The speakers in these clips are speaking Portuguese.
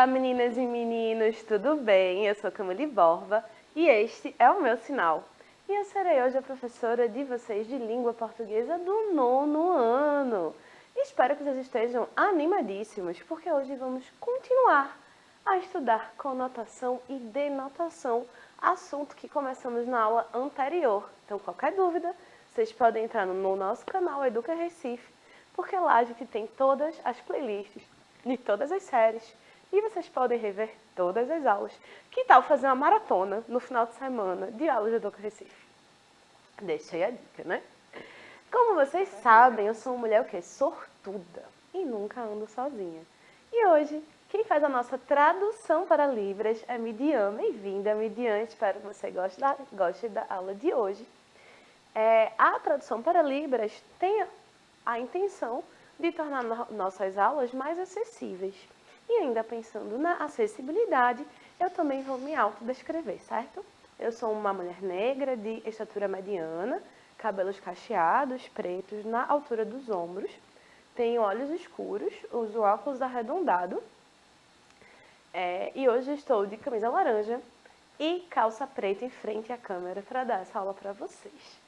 Olá, meninas e meninos, tudo bem? Eu sou Camille Borba e este é o meu sinal. E eu serei hoje a professora de vocês de língua portuguesa do nono ano. Espero que vocês estejam animadíssimos, porque hoje vamos continuar a estudar conotação e denotação, assunto que começamos na aula anterior. Então, qualquer dúvida, vocês podem entrar no nosso canal Educa Recife, porque lá a gente tem todas as playlists de todas as séries e vocês podem rever todas as aulas. Que tal fazer uma maratona no final de semana de aulas de Educa Recife? Deixei a dica, né? Como vocês sabem, eu sou uma mulher o quê? Sortuda e nunca ando sozinha. E hoje, quem faz a nossa tradução para Libras é Midian. Bem-vinda, Midian. Espero que você goste da aula de hoje. A tradução para Libras tem a intenção de tornar nossas aulas mais acessíveis. E ainda pensando na acessibilidade, eu também vou me autodescrever, certo? Eu sou uma mulher negra de estatura mediana, cabelos cacheados, pretos na altura dos ombros, tenho olhos escuros, uso óculos arredondados, e hoje estou de camisa laranja e calça preta em frente à câmera para dar essa aula para vocês,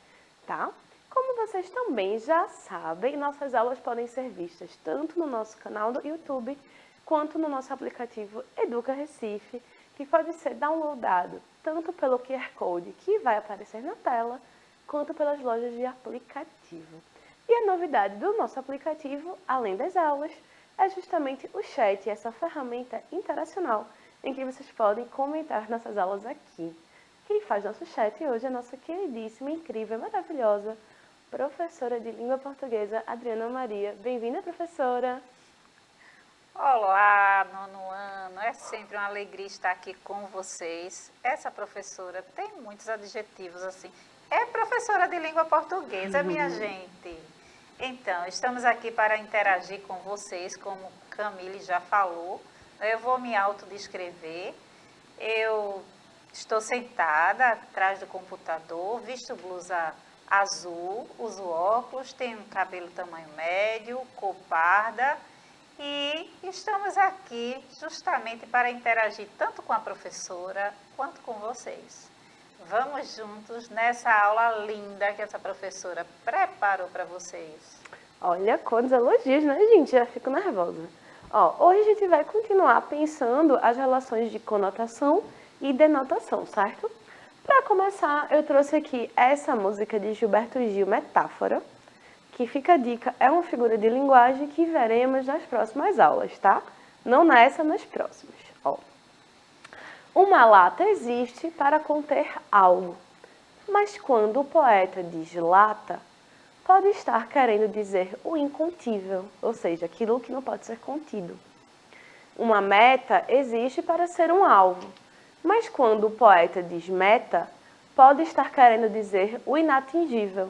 tá? Como vocês também já sabem, nossas aulas podem ser vistas tanto no nosso canal do YouTube, quanto no nosso aplicativo Educa Recife, que pode ser downloadado tanto pelo QR Code que vai aparecer na tela, quanto pelas lojas de aplicativo. E a novidade do nosso aplicativo, além das aulas, é justamente o chat, essa ferramenta interacional em que vocês podem comentar nossas aulas aqui. Quem faz nosso chat hoje é a nossa queridíssima, incrível, maravilhosa professora de língua portuguesa, Adriana Maria. Bem-vinda, professora! Olá, nono ano, é sempre uma alegria estar aqui com vocês. Essa professora tem muitos adjetivos assim. É professora de língua portuguesa, minha gente. Então, estamos aqui para interagir com vocês, como Camille já falou. Eu vou me autodescrever. Eu estou sentada atrás do computador, visto blusa azul, uso óculos, tenho cabelo tamanho médio, cor parda. E estamos aqui justamente para interagir tanto com a professora quanto com vocês. Vamos juntos nessa aula linda que essa professora preparou para vocês. Olha, quantos elogios, né, gente? Já fico nervosa. Hoje a gente vai continuar pensando as relações de conotação e denotação, certo? Para começar, eu trouxe aqui essa música de Gilberto Gil, Metáfora, que fica a dica, é uma figura de linguagem que veremos nas próximas aulas, tá? Não nessa, nas próximas. Uma lata existe para conter algo, mas quando o poeta diz lata, pode estar querendo dizer o incontível, ou seja, aquilo que não pode ser contido. Uma meta existe para ser um alvo, mas quando o poeta diz meta, pode estar querendo dizer o inatingível.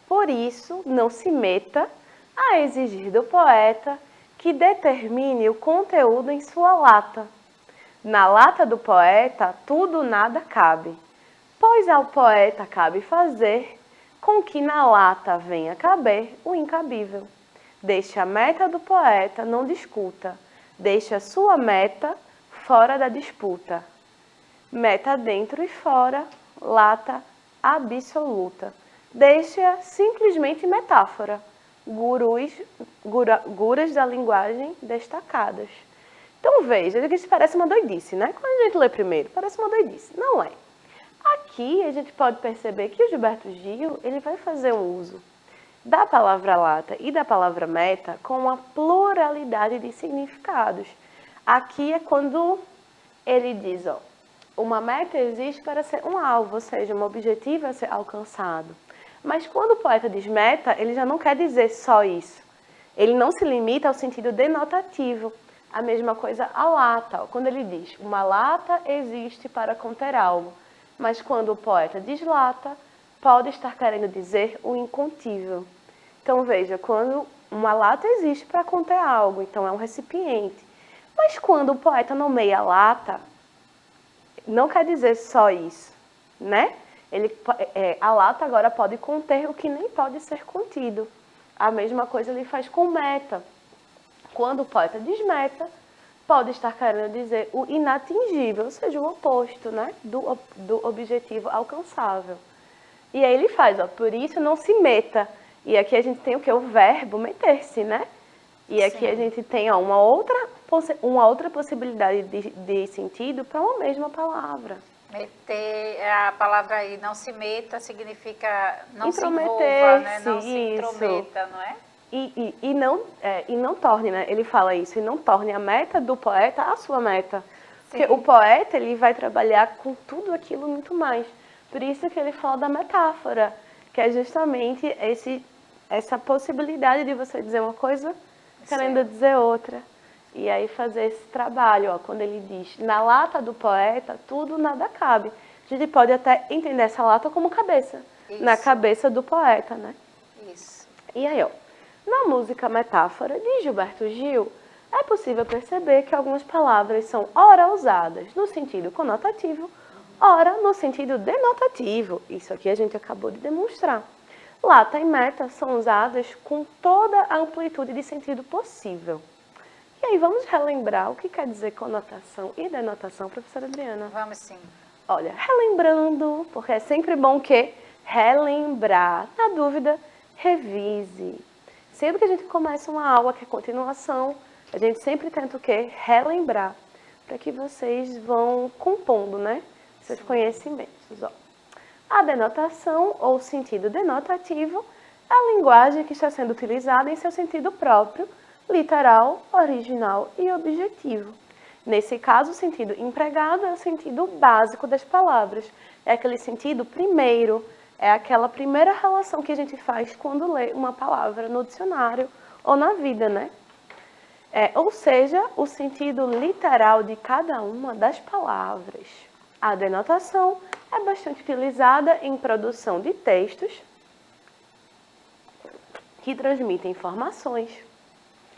Por isso, não se meta a exigir do poeta que determine o conteúdo em sua lata. Na lata do poeta, tudo nada cabe, pois ao poeta cabe fazer com que na lata venha caber o incabível. Deixe a meta do poeta, não discuta, deixe a sua meta fora da disputa. Meta dentro e fora, lata absoluta. Deixa simplesmente metáfora, guras da linguagem destacadas. Então veja, isso parece uma doidice, né? Quando a gente lê primeiro, parece uma doidice. Não é. Aqui a gente pode perceber que o Gilberto Gil ele vai fazer um uso da palavra lata e da palavra meta com uma pluralidade de significados. Aqui é quando ele diz, uma meta existe para ser um alvo, ou seja, um objetivo a ser alcançado. Mas quando o poeta diz meta, ele já não quer dizer só isso. Ele não se limita ao sentido denotativo. A mesma coisa a lata. Quando ele diz, uma lata existe para conter algo. Mas quando o poeta diz lata, pode estar querendo dizer o incontível. Então veja, quando uma lata existe para conter algo, então é um recipiente. Mas quando o poeta nomeia lata, não quer dizer só isso, né? A lata agora pode conter o que nem pode ser contido. A mesma coisa ele faz com meta. Quando o poeta diz meta, pode estar querendo dizer o inatingível, ou seja, o oposto, né? Do objetivo alcançável. E aí ele faz, ó, por isso não se meta. E aqui a gente tem o quê? O verbo meter-se, né? E aqui a gente tem, ó, uma outra possibilidade de sentido para uma mesma palavra. Meter, a palavra aí, não se meta, significa não se envolva, né? Não se intrometa, não é? E não torne, né? Ele fala isso, e não torne a meta do poeta a sua meta. Sim. Porque o poeta, ele vai trabalhar com tudo aquilo muito mais. Por isso que ele fala da metáfora, que é justamente essa possibilidade de você dizer uma coisa querendo dizer outra. E aí fazer esse trabalho, ó, quando ele diz, na lata do poeta, tudo nada cabe. A gente pode até entender essa lata como cabeça, Isso. na cabeça do poeta, né? Isso. E aí, ó, na música Metáfora de Gilberto Gil, é possível perceber que algumas palavras são ora usadas no sentido conotativo, ora no sentido denotativo. Isso aqui a gente acabou de demonstrar. Lata e meta são usadas com toda a amplitude de sentido possível. E aí, vamos relembrar o que quer dizer conotação e denotação, professora Adriana? Vamos sim. Olha, relembrando, porque é sempre bom que relembrar. Na dúvida, revise. Sempre que a gente começa uma aula que é continuação, a gente sempre tenta o quê? Relembrar, para que vocês vão compondo, né? Seus conhecimentos. Ó. A denotação, ou sentido denotativo, é a linguagem que está sendo utilizada em seu sentido próprio, literal, original e objetivo. Nesse caso, o sentido empregado é o sentido básico das palavras. É aquele sentido primeiro, é aquela primeira relação que a gente faz quando lê uma palavra no dicionário ou na vida, né? Ou seja, o sentido literal de cada uma das palavras. A denotação é bastante utilizada em produção de textos que transmitem informações,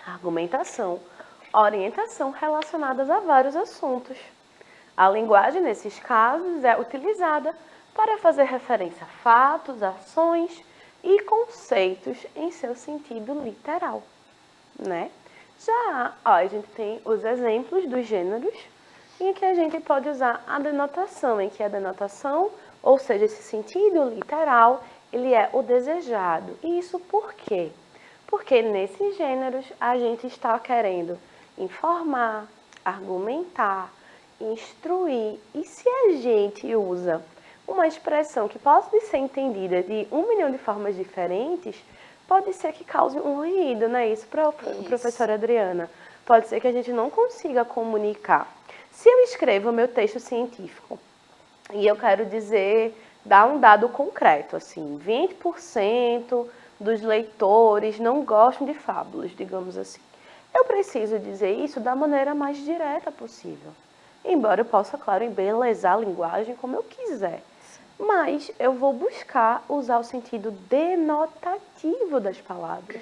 argumentação, orientação relacionadas a vários assuntos. A linguagem, nesses casos, é utilizada para fazer referência a fatos, ações e conceitos em seu sentido literal, né? Já a gente tem os exemplos dos gêneros em que a gente pode usar a denotação, em que a denotação, ou seja, esse sentido literal, ele é o desejado. E isso por quê? Porque nesses gêneros a gente está querendo informar, argumentar, instruir. E se a gente usa uma expressão que pode ser entendida de 1 milhão de formas diferentes, pode ser que cause um ruído, não é isso, professora Adriana? Pode ser que a gente não consiga comunicar. Se eu escrevo o meu texto científico e eu quero dizer, dar um dado concreto, assim, 20% dos leitores não gostam de fábulas, digamos assim. Eu preciso dizer isso da maneira mais direta possível. Embora eu possa, claro, embelezar a linguagem como eu quiser. Mas eu vou buscar usar o sentido denotativo das palavras.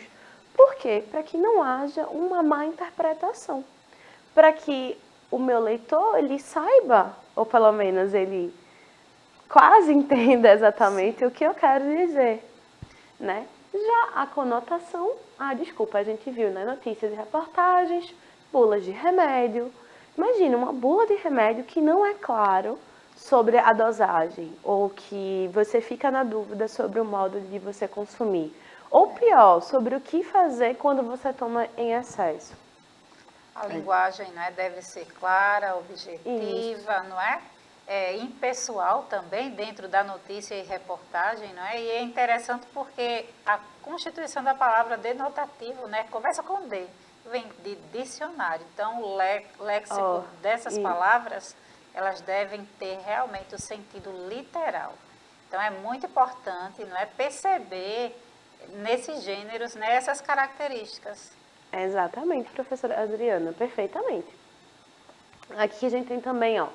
Por quê? Para que não haja uma má interpretação. Para que o meu leitor, ele saiba, ou pelo menos ele quase entenda exatamente o que eu quero dizer, né? Já a conotação, desculpa, a gente viu, né? Notícias e reportagens, bulas de remédio. Imagina uma bula de remédio que não é claro sobre a dosagem, ou que você fica na dúvida sobre o modo de você consumir. Ou pior, sobre o que fazer quando você toma em excesso. A linguagem, não é, deve ser clara, objetiva, não é? Impessoal também, dentro da notícia e reportagem, não é? E é interessante porque a constituição da palavra denotativo, né, começa com D, vem de dicionário. Então, o léxico dessas palavras, elas devem ter realmente o sentido literal. Então, é muito importante, não é, perceber nesses gêneros, né, essas características. Exatamente, professora Adriana, perfeitamente. Aqui a gente tem também, ó,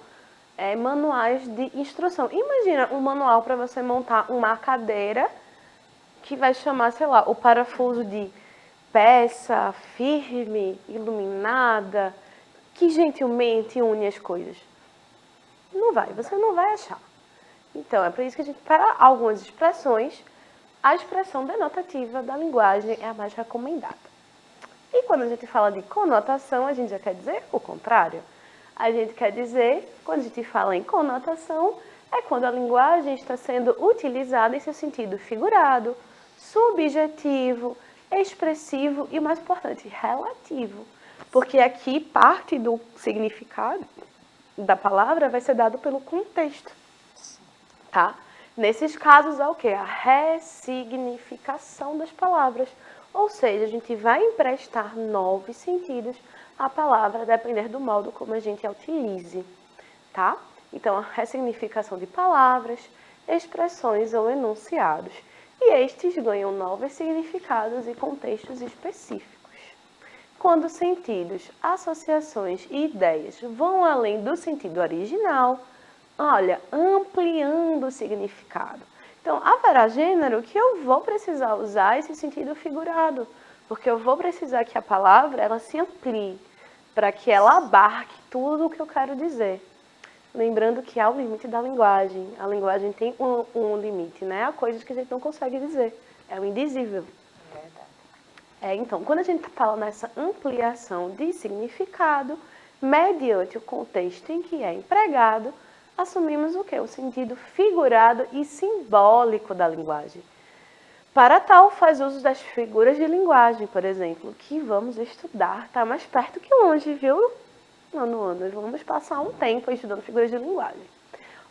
manuais de instrução. Imagina um manual para você montar uma cadeira que vai chamar, sei lá, o parafuso de peça, firme, iluminada, que gentilmente une as coisas. Não vai, você não vai achar. Então, é por isso que a gente, para algumas expressões, a expressão denotativa da linguagem é a mais recomendada. E quando a gente fala de conotação, a gente já quer dizer o contrário. A gente quer dizer, quando a gente fala em conotação, é quando a linguagem está sendo utilizada em seu sentido figurado, subjetivo, expressivo e, o mais importante, relativo. Porque aqui parte do significado da palavra vai ser dado pelo contexto, tá? Nesses casos é o quê? A ressignificação das palavras. Ou seja, a gente vai emprestar novos sentidos à palavra, a depender do modo como a gente a utilize, tá? Então, a ressignificação de palavras, expressões ou enunciados. E estes ganham novos significados e contextos específicos. Quando sentidos, associações e ideias vão além do sentido original, olha, ampliando o significado. Então, haverá gênero que eu vou precisar usar esse sentido figurado, porque eu vou precisar que a palavra ela se amplie, para que ela abarque tudo o que eu quero dizer. Lembrando que há o limite da linguagem. A linguagem tem um limite, né? Há coisas que a gente não consegue dizer. É o indizível. Então, quando a gente fala nessa ampliação de significado, mediante o contexto em que é empregado, assumimos o quê? O sentido figurado e simbólico da linguagem. Para tal, faz uso das figuras de linguagem, por exemplo, que vamos estudar, está mais perto que longe, viu? Nós vamos passar um tempo estudando figuras de linguagem.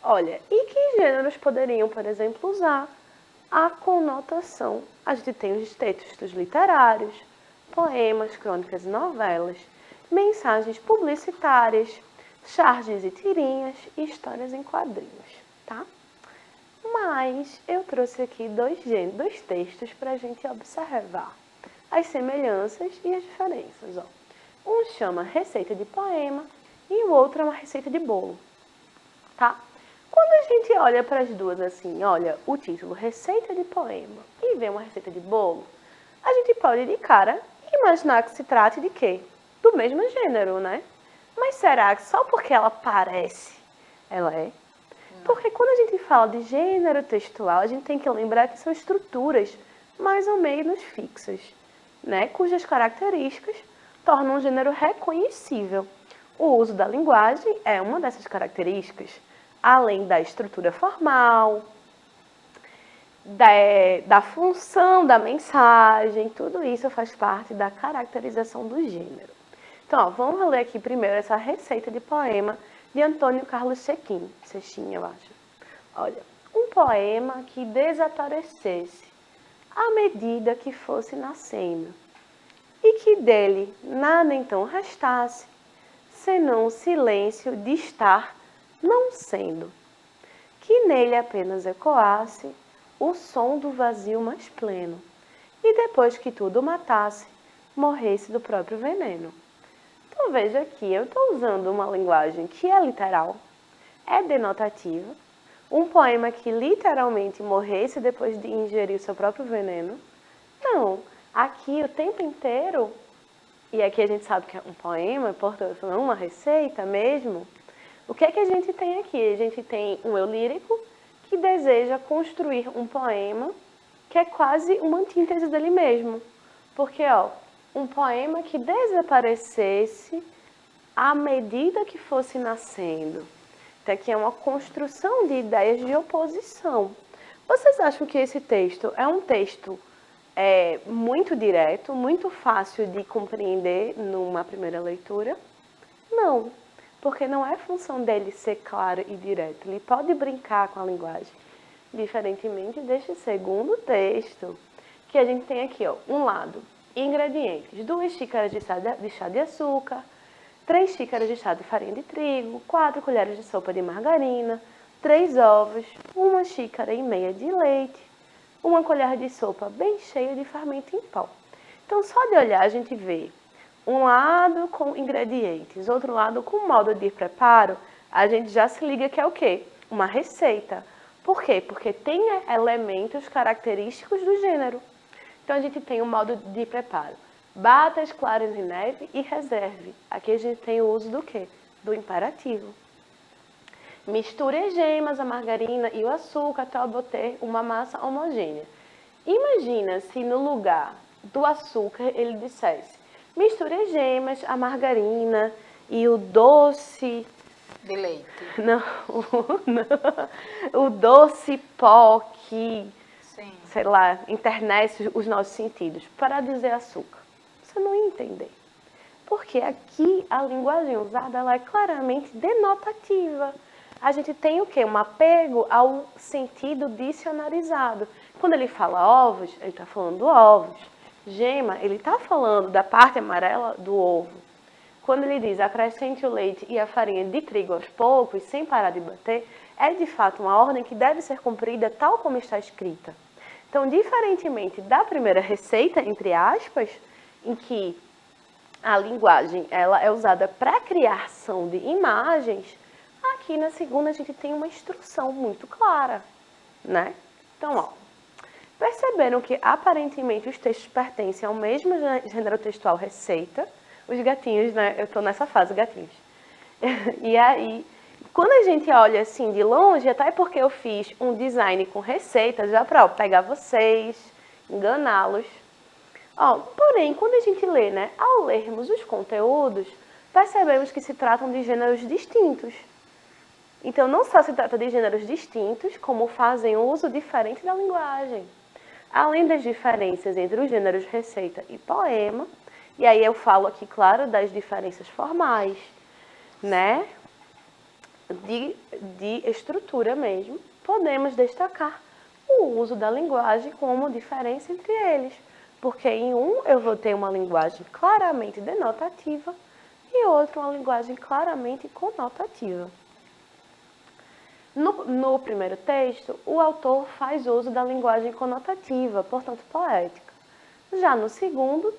Olha, e que gêneros poderiam, por exemplo, usar a conotação? A gente tem os textos literários, poemas, crônicas e novelas, mensagens publicitárias, charges e tirinhas e histórias em quadrinhos, tá? Mas eu trouxe aqui dois textos para a gente observar as semelhanças e as diferenças. Ó. Um chama receita de poema e o outro é uma receita de bolo, tá? Quando a gente olha para as duas assim, olha o título receita de poema e vê uma receita de bolo, a gente pode de cara imaginar que se trate de quê? Do mesmo gênero, né? Mas será que só porque ela parece, ela é? Porque quando a gente fala de gênero textual, a gente tem que lembrar que são estruturas mais ou menos fixas, né? Cujas características tornam um gênero reconhecível. O uso da linguagem é uma dessas características, além da estrutura formal, da função da mensagem, tudo isso faz parte da caracterização do gênero. Então, ó, vamos ler aqui primeiro essa receita de poema de Antônio Carlos Sechim, eu acho. Olha, um poema que desaparecesse à medida que fosse nascendo, e que dele nada então restasse, senão o silêncio de estar não sendo, que nele apenas ecoasse o som do vazio mais pleno, e depois que tudo matasse, morresse do próprio veneno. Então veja aqui, eu estou usando uma linguagem que é literal, é denotativa, um poema que literalmente morresse depois de ingerir o seu próprio veneno. Não, aqui o tempo inteiro, e aqui a gente sabe que é um poema, portanto não é uma receita mesmo, o que é que a gente tem aqui? A gente tem um eu lírico que deseja construir um poema que é quase uma antítese dele mesmo. Porque, ó, um poema que desaparecesse à medida que fosse nascendo. Então, aqui é uma construção de ideias de oposição. Vocês acham que esse texto é um texto muito direto, muito fácil de compreender numa primeira leitura? Não, porque não é função dele ser claro e direto. Ele pode brincar com a linguagem, diferentemente deste segundo texto, que a gente tem aqui, ó, um lado, ingredientes, 2 xícaras de chá de açúcar, 3 xícaras de chá de farinha de trigo, 4 colheres de sopa de margarina, 3 ovos, 1 xícara e meia de leite, 1 colher de sopa bem cheia de fermento em pó. Então, só de olhar a gente vê um lado com ingredientes, outro lado com modo de preparo, a gente já se liga que é o quê? Uma receita. Por quê? Porque tem elementos característicos do gênero. Então, a gente tem o modo de preparo. Bata as claras em neve e reserve. Aqui a gente tem o uso do quê? Do imperativo. Misture as gemas, a margarina e o açúcar até obter uma massa homogênea. Imagina se no lugar do açúcar ele dissesse: Misture as gemas, a margarina e o doce... De leite. Não, não, o doce pó que, Sim. sei lá, internece os nossos sentidos, para dizer açúcar. Você não ia entender. Porque aqui a linguagem usada ela é claramente denotativa. A gente tem o quê? Um apego ao sentido dicionarizado. Quando ele fala ovos, ele está falando ovos. Gema, ele está falando da parte amarela do ovo. Quando ele diz acrescente o leite e a farinha de trigo aos poucos, sem parar de bater, é de fato uma ordem que deve ser cumprida tal como está escrita. Então, diferentemente da primeira receita, entre aspas, em que a linguagem ela é usada para a criação de imagens, aqui na segunda a gente tem uma instrução muito clara, né? Então, ó, perceberam que aparentemente os textos pertencem ao mesmo gênero textual receita. Os gatinhos, né? Eu tô nessa fase, gatinhos. E aí, quando a gente olha assim de longe, até porque eu fiz um design com receitas, já para pegar vocês, enganá-los. Ó, porém, quando a gente lê, né? Ao lermos os conteúdos, percebemos que se tratam de gêneros distintos. Então, não só se trata de gêneros distintos, como fazem uso diferente da linguagem. Além das diferenças entre os gêneros receita e poema, e aí eu falo aqui, claro, das diferenças formais, né? De estrutura mesmo, podemos destacar o uso da linguagem como diferença entre eles. Porque em um eu vou ter uma linguagem claramente denotativa e outro uma linguagem claramente conotativa. No primeiro texto, o autor faz uso da linguagem conotativa, portanto poética. Já no segundo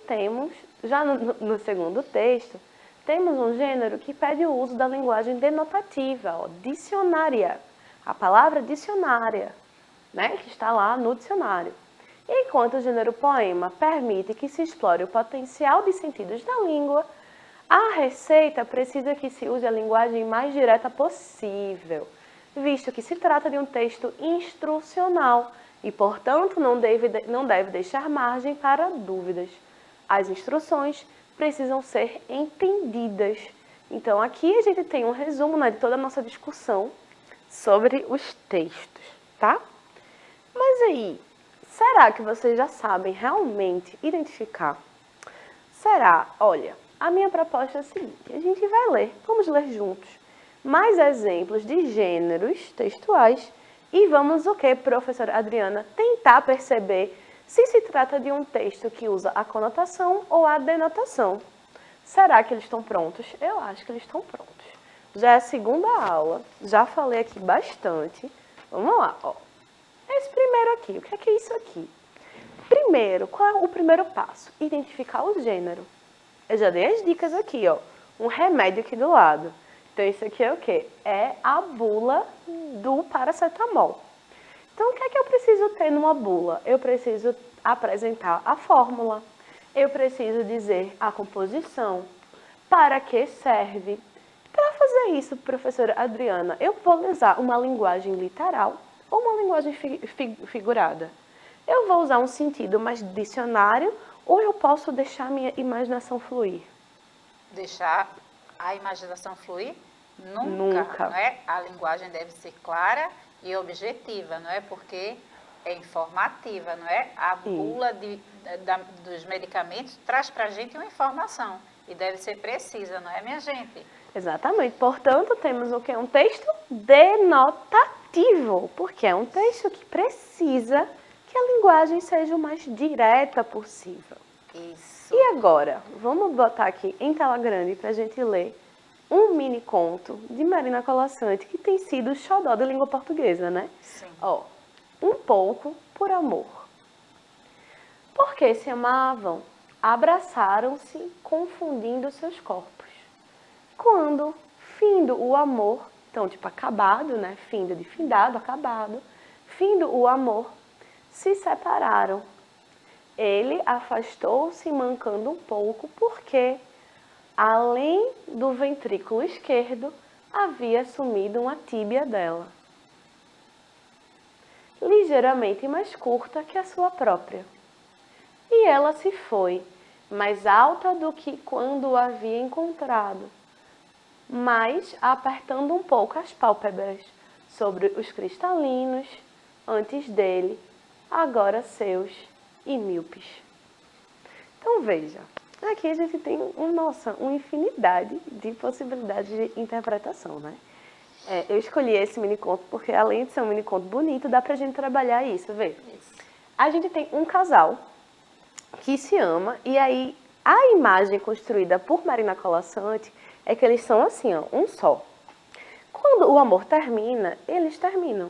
texto, temos um gênero que pede o uso da linguagem denotativa, ó, dicionária. A palavra dicionária, né, que está lá no dicionário. Enquanto o gênero poema permite que se explore o potencial de sentidos da língua, a receita precisa que se use a linguagem mais direta possível, visto que se trata de um texto instrucional e, portanto, não deve deixar margem para dúvidas. As instruções precisam ser entendidas. Então, aqui a gente tem um resumo, né, de toda a nossa discussão sobre os textos, tá? Mas aí, será que vocês já sabem realmente identificar? Será? Olha, a minha proposta é a seguinte, a gente vai ler, vamos ler juntos, mais exemplos de gêneros textuais e vamos o que, professora Adriana? Tentar perceber se trata de um texto que usa a conotação ou a denotação. Será que eles estão prontos? Eu acho que eles estão prontos. Já é a segunda aula, já falei aqui bastante. Vamos lá, ó. Esse primeiro aqui, o que é isso aqui? Primeiro, qual é o primeiro passo? Identificar o gênero. Eu já dei as dicas aqui, ó. Um remédio aqui do lado. Então, isso aqui é o quê? É a bula do paracetamol. Então, o que é que eu preciso ter numa bula? Eu preciso apresentar a fórmula. Eu preciso dizer a composição. Para que serve? Para fazer isso, professora Adriana, eu vou usar uma linguagem literal ou uma linguagem figurada? Eu vou usar um sentido mais dicionário ou eu posso deixar minha imaginação fluir? Deixar a imaginação fluir? Nunca. Não é? A linguagem deve ser clara e objetiva, não é? Porque é informativa, não é? A bula dos medicamentos traz para a gente uma informação e deve ser precisa, não é, minha gente? Exatamente. Portanto, temos o quê? Um texto denotativo, porque é um texto que precisa que a linguagem seja o mais direta possível. Isso. E agora, vamos botar aqui em tela grande para a gente ler um mini conto de Marina Colasanti, que tem sido o xodó da língua portuguesa, né? Sim. Ó, um pouco por amor. Porque se amavam, abraçaram-se, confundindo seus corpos. Quando, findo o amor, então tipo acabado, né? Findo de findado, acabado. Findo o amor, se separaram. Ele afastou-se mancando um pouco porque, além do ventrículo esquerdo, havia sumido uma tíbia dela, ligeiramente mais curta que a sua própria. E ela se foi, mais alta do que quando o havia encontrado, mas apertando um pouco as pálpebras sobre os cristalinos antes dele, agora seus e míopes. Então veja, aqui a gente tem uma infinidade de possibilidades de interpretação, né? Eu escolhi esse mini-conto porque, além de ser um mini-conto bonito, dá pra gente trabalhar isso, vê? A gente tem um casal que se ama, e aí a imagem construída por Marina Colasanti é que eles são assim, ó, um só. Quando o amor termina, eles terminam.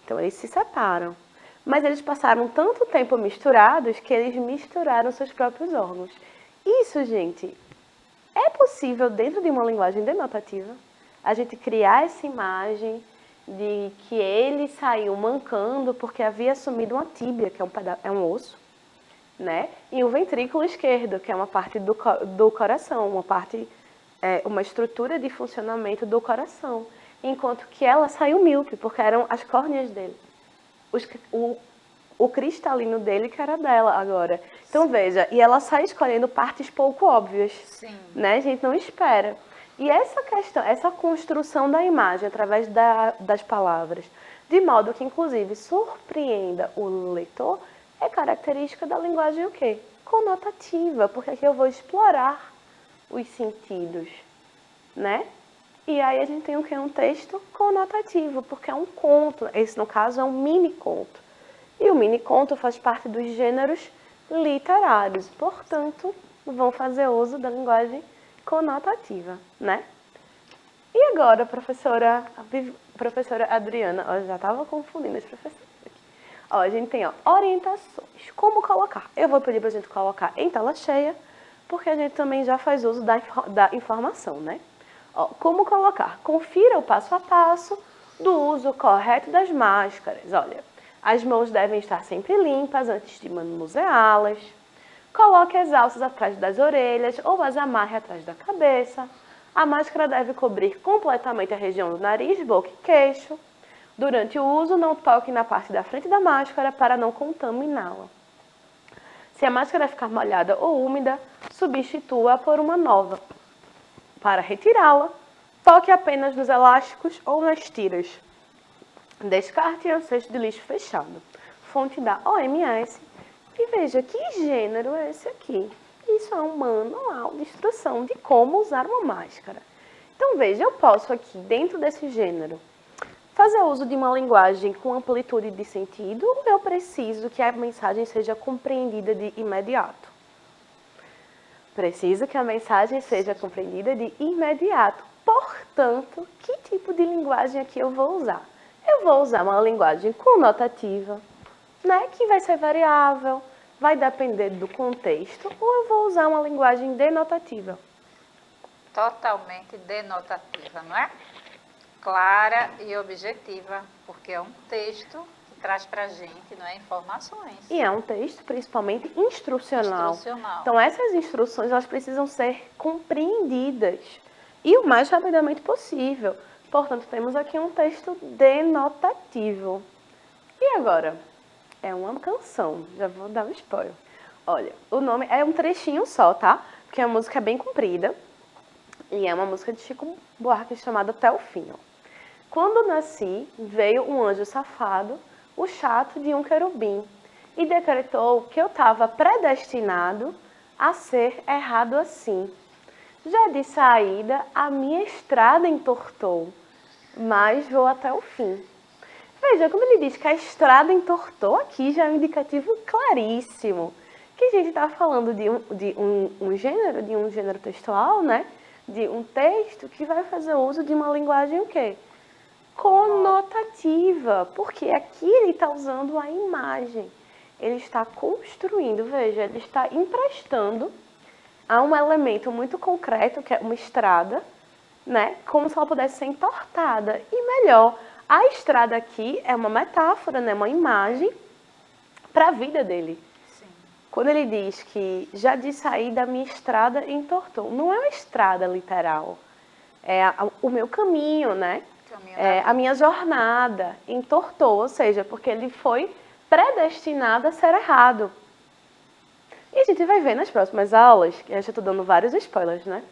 Então eles se separam. Mas eles passaram tanto tempo misturados que eles misturaram seus próprios órgãos. Isso, gente, é possível dentro de uma linguagem denotativa a gente criar essa imagem de que ele saiu mancando porque havia assumido uma tíbia, que é um osso, né? E o ventrículo esquerdo, que é uma parte do coração, uma estrutura de funcionamento do coração. Enquanto que ela saiu míope, porque eram as córneas dele. O cristalino dele que era dela agora. Então veja, e ela sai escolhendo partes pouco óbvias. Sim. Né? A gente não espera. E essa questão, essa construção da imagem através das palavras, de modo que inclusive surpreenda o leitor, é característica da linguagem o quê? Conotativa, porque aqui eu vou explorar os sentidos, né? E aí a gente tem o quê? Um texto conotativo, porque é um conto. Esse, no caso, é um mini-conto. E o mini-conto faz parte dos gêneros literários, portanto, vão fazer uso da linguagem conotativa, né? E agora, professora Adriana, eu já estava confundindo as professoras aqui. Ó, a gente tem orientações, como colocar. Eu vou pedir para a gente colocar em tela cheia, porque a gente também já faz uso da informação, né? Ó, como colocar? Confira o passo a passo do uso correto das máscaras. Olha, as mãos devem estar sempre limpas antes de manuseá-las. Coloque as alças atrás das orelhas ou as amarre atrás da cabeça. A máscara deve cobrir completamente a região do nariz, boca e queixo. Durante o uso, não toque na parte da frente da máscara para não contaminá-la. Se a máscara ficar molhada ou úmida, substitua-a por uma nova. Para retirá-la, toque apenas nos elásticos ou nas tiras. Descarte em um cesto de lixo fechado. Fonte da OMS. E veja, que gênero é esse aqui? Isso é um manual de instrução de como usar uma máscara. Então veja, eu posso aqui, dentro desse gênero, fazer uso de uma linguagem com amplitude de sentido ou eu preciso que a mensagem seja compreendida de imediato? Preciso que a mensagem seja compreendida de imediato. Portanto, que tipo de linguagem aqui eu vou usar? Eu vou usar uma linguagem conotativa, né, que vai ser variável, vai depender do contexto, ou eu vou usar uma linguagem denotativa? Totalmente denotativa, não é? Clara e objetiva, porque é um texto que traz para a gente, não é, informações. E é um texto principalmente instrucional. Instrucional. Então essas instruções elas precisam ser compreendidas e o mais rapidamente possível. Portanto, temos aqui um texto denotativo. E agora? É uma canção, já vou dar um spoiler. Olha, o nome é um trechinho só, tá? Porque a música é bem comprida. E é uma música de Chico Buarque chamada Até o Fim. Ó. Quando nasci, veio um anjo safado, o chato de um querubim, e decretou que eu estava predestinado a ser errado assim. Já de saída, a minha estrada entortou, mas vou até o fim. Veja, quando ele diz que a estrada entortou, aqui já é um indicativo claríssimo. Que a gente está falando de um gênero textual, né? De um texto que vai fazer uso de uma linguagem o quê? Conotativa. Porque aqui ele está usando a imagem. Ele está construindo, veja, ele está emprestando a um elemento muito concreto, que é uma estrada, né? Como se ela pudesse ser entortada. E melhor, a estrada aqui é uma metáfora, né? Uma imagem para a vida dele. Sim. Quando ele diz que já de saída a minha estrada entortou, não é uma estrada literal, é o meu caminho, né? A minha jornada entortou, ou seja, porque ele foi predestinado a ser errado. E a gente vai ver nas próximas aulas, que eu já estou dando vários spoilers, né?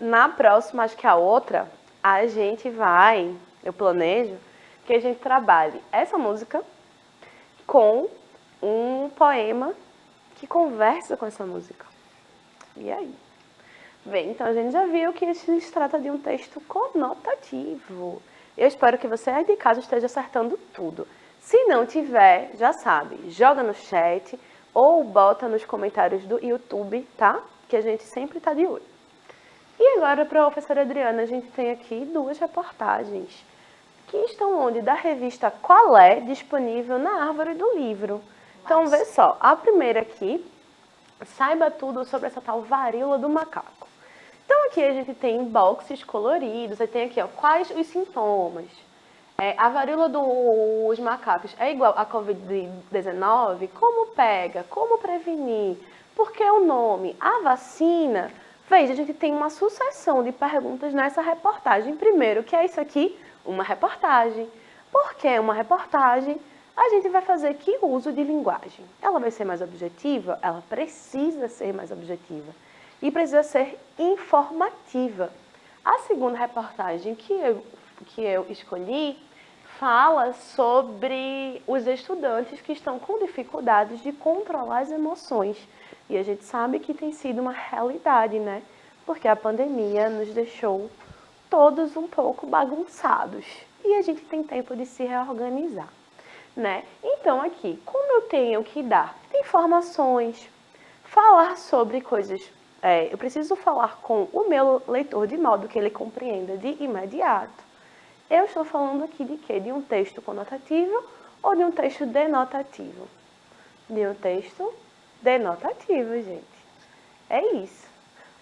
Na próxima, acho que a outra, a gente vai, eu planejo, que a gente trabalhe essa música com um poema que conversa com essa música. E aí? Bem, então a gente já viu que se trata de um texto conotativo. Eu espero que você aí de casa esteja acertando tudo. Se não tiver, já sabe, joga no chat ou bota nos comentários do YouTube, tá? Que a gente sempre está de olho. E agora, professora Adriana, a gente tem aqui duas reportagens que estão onde? Da revista Qual é, disponível na árvore do livro. Então, vê só, a primeira aqui, saiba tudo sobre essa tal varíola do macaco. Então, aqui a gente tem boxes coloridos, aí tem aqui, ó, quais os sintomas. A varíola dos macacos é igual à Covid-19? Como pega? Como prevenir? Por que o nome? A vacina? Veja, a gente tem uma sucessão de perguntas nessa reportagem. Primeiro, o que é isso aqui? Uma reportagem. Por que uma reportagem? A gente vai fazer que uso de linguagem? Ela vai ser mais objetiva? Ela precisa ser mais objetiva. E precisa ser informativa. A segunda reportagem que eu escolhi fala sobre os estudantes que estão com dificuldades de controlar as emoções. E a gente sabe que tem sido uma realidade, né? Porque a pandemia nos deixou todos um pouco bagunçados. E a gente tem tempo de se reorganizar, né? Então aqui, como eu tenho que dar informações, falar sobre coisas, eu preciso falar com o meu leitor de modo que ele compreenda de imediato. Eu estou falando aqui de quê? De um texto conotativo ou de um texto denotativo? De um texto denotativo, gente. É isso.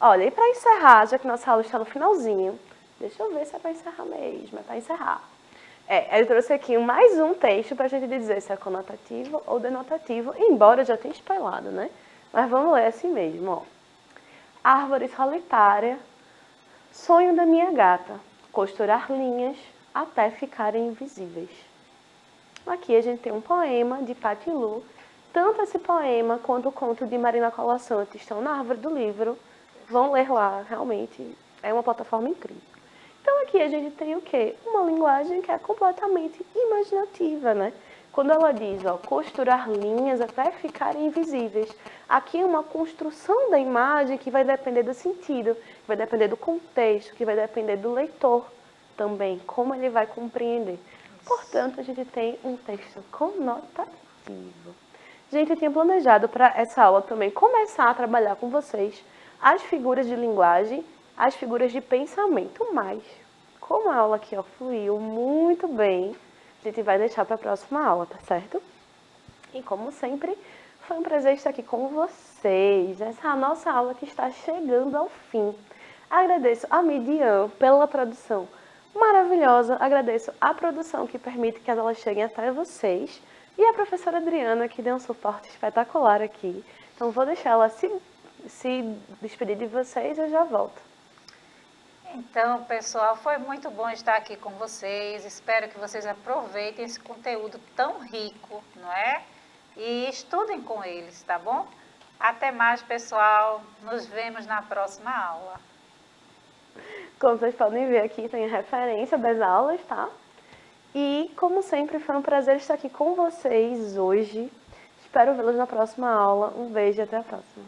Olha, e para encerrar, já que nossa aula está no finalzinho, deixa eu ver se é para encerrar mesmo, é para encerrar. Eu trouxe aqui mais um texto para a gente dizer se é conotativo ou denotativo, embora eu já tenha spoilado, né? Mas vamos ler assim mesmo, ó. Árvore solitária, sonho da minha gata, costurar linhas até ficarem invisíveis. Aqui a gente tem um poema de Patti Lu. Tanto esse poema quanto o conto de Marina Colasanti estão na árvore do livro. Vão ler lá, realmente é uma plataforma incrível. Então aqui a gente tem o quê? Uma linguagem que é completamente imaginativa, né? Quando ela diz, ó, costurar linhas até ficarem invisíveis. Aqui é uma construção da imagem que vai depender do sentido, que vai depender do contexto, que vai depender do leitor também, como ele vai compreender. Portanto, a gente tem um texto conotativo. Gente, eu tinha planejado para essa aula também começar a trabalhar com vocês as figuras de linguagem, as figuras de pensamento, mas como a aula aqui fluiu muito bem, a gente vai deixar para a próxima aula, tá certo? E como sempre, foi um prazer estar aqui com vocês. Essa é a nossa aula que está chegando ao fim. Agradeço a Midian pela produção maravilhosa, agradeço a produção que permite que as aulas cheguem até vocês e a professora Adriana que deu um suporte espetacular aqui. Então vou deixar ela se despedir de vocês e eu já volto. Então, pessoal, foi muito bom estar aqui com vocês. Espero que vocês aproveitem esse conteúdo tão rico, não é? E estudem com eles, tá bom? Até mais, pessoal. Nos vemos na próxima aula. Como vocês podem ver aqui, tem a referência das aulas, tá? E, como sempre, foi um prazer estar aqui com vocês hoje. Espero vê-los na próxima aula. Um beijo e até a próxima.